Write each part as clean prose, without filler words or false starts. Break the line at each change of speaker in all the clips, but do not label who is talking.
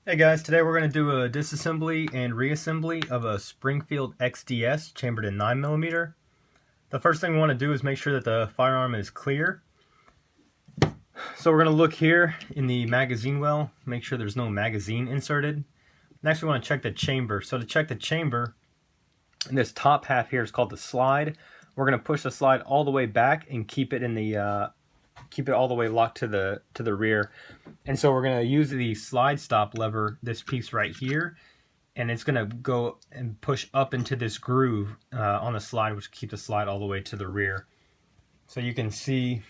Hey guys, today we're going to do a disassembly and reassembly of a Springfield XD-S chambered in 9mm. The first thing we want to do is make sure that the firearm is clear. So we're going to look here in the magazine well, make sure there's no magazine inserted. Next we want to check the chamber. So to check the chamber, this top half here is called the slide. We're going to push the slide all the way back and keep it in the keep it all the way locked to the rear. And so we're going to use the slide stop lever, this piece right here, and it's going to go and push up into this groove on the slide, which keeps the slide all the way to the rear. So you can see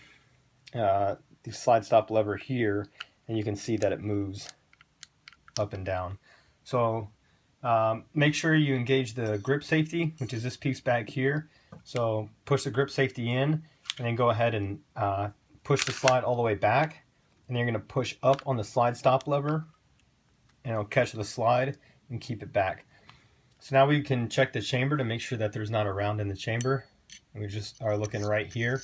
the slide stop lever here, and you can see that it moves up and down. So make sure you engage the grip safety, which is this piece back here. So push the grip safety in, and then go ahead and push the slide all the way back, and then you're going to push up on the slide stop lever, and it'll catch the slide and keep it back. So now we can check the chamber to make sure that there's not a round in the chamber. And we just are looking right here.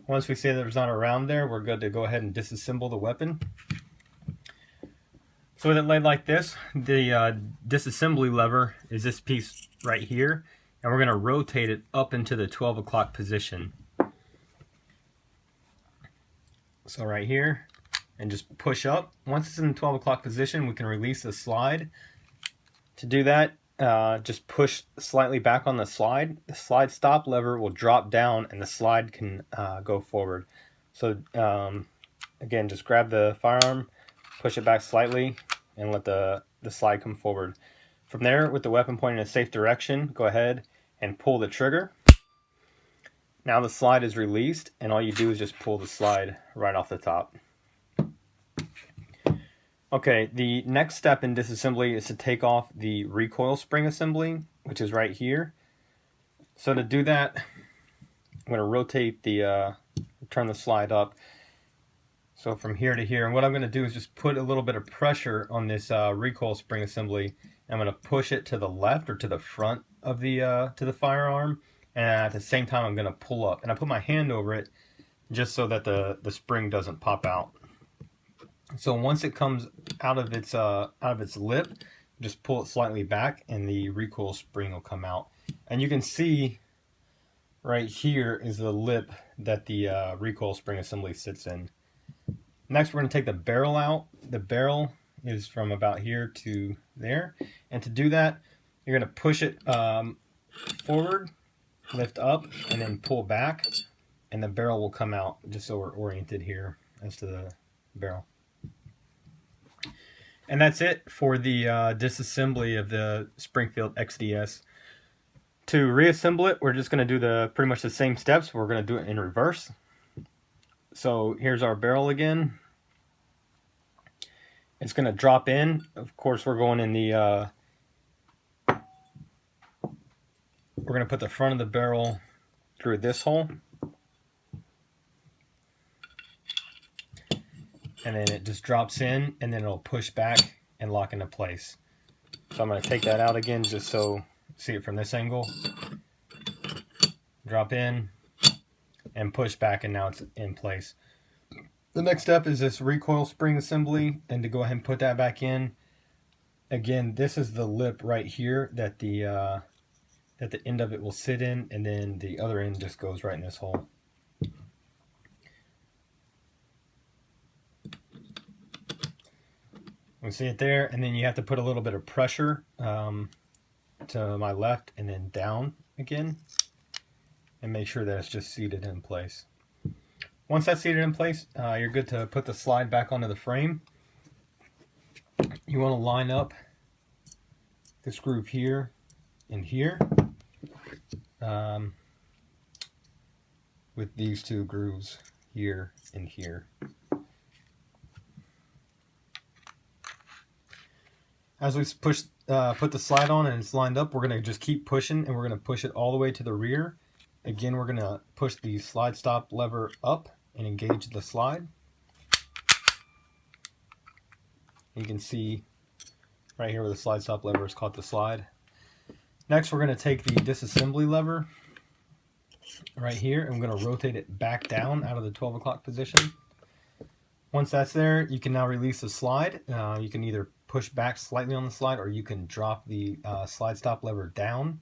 Once we say that there's not a round there, we're good to go ahead and disassemble the weapon. So with it laid like this, the disassembly lever is this piece right here, and we're going to rotate it up into the 12 o'clock position. So right here, and just push up. Once it's in the 12 o'clock position, we can release the slide. To do that, just push slightly back on the slide. The slide stop lever will drop down and the slide can go forward. So again, just grab the firearm, push it back slightly, and let the slide come forward. From there, with the weapon pointing in a safe direction, go ahead and pull the trigger. Now the slide is released, and all you do is just pull the slide right off the top. Okay, the next step in disassembly is to take off the recoil spring assembly, which is right here. So to do that, I'm going to rotate turn the slide up. So from here to here, and what I'm going to do is just put a little bit of pressure on this recoil spring assembly. I'm going to push it to the left or to the front of the firearm. And at the same time I'm going to pull up, and I put my hand over it just so that the spring doesn't pop out. So once it comes out of its lip, just pull it slightly back and the recoil spring will come out. And you can see right here is the lip that the recoil spring assembly sits in. Next we're going to take the barrel out. The barrel is from about here to there, and to do that you're going to push it forward, lift up, and then pull back, and the barrel will come out, just so we're oriented here as to the barrel. And that's it for the disassembly of the Springfield XD-S. To reassemble it, we're just going to do pretty much the same steps. We're going to do it in reverse. So here's our barrel again. It's going to drop in. Of course, we're going in the we're going to put the front of the barrel through this hole, and then it just drops in, and then it'll push back and lock into place. So I'm going to take that out again just so see it from this angle. Drop in and push back, and now it's in place. The next step is this recoil spring assembly, and to go ahead and put that back in. Again, this is the lip right here that the end of it will sit in, and then the other end just goes right in this hole. We see it there, and then you have to put a little bit of pressure to my left and then down again, and make sure that it's just seated in place. Once that's seated in place, you're good to put the slide back onto the frame. You want to line up this groove here and here with these two grooves here and here. As we put the slide on and it's lined up, we're going to just keep pushing, and we're going to push it all the way to the rear. Again, we're going to push the slide stop lever up and engage the slide. You can see right here where the slide stop lever is caught the slide. Next, we're going to take the disassembly lever right here, and I'm going to rotate it back down out of the 12 o'clock position. Once that's there, you can now release the slide. You can either push back slightly on the slide, or you can drop the slide stop lever down.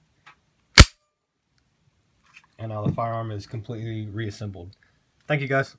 And now the firearm is completely reassembled. Thank you guys.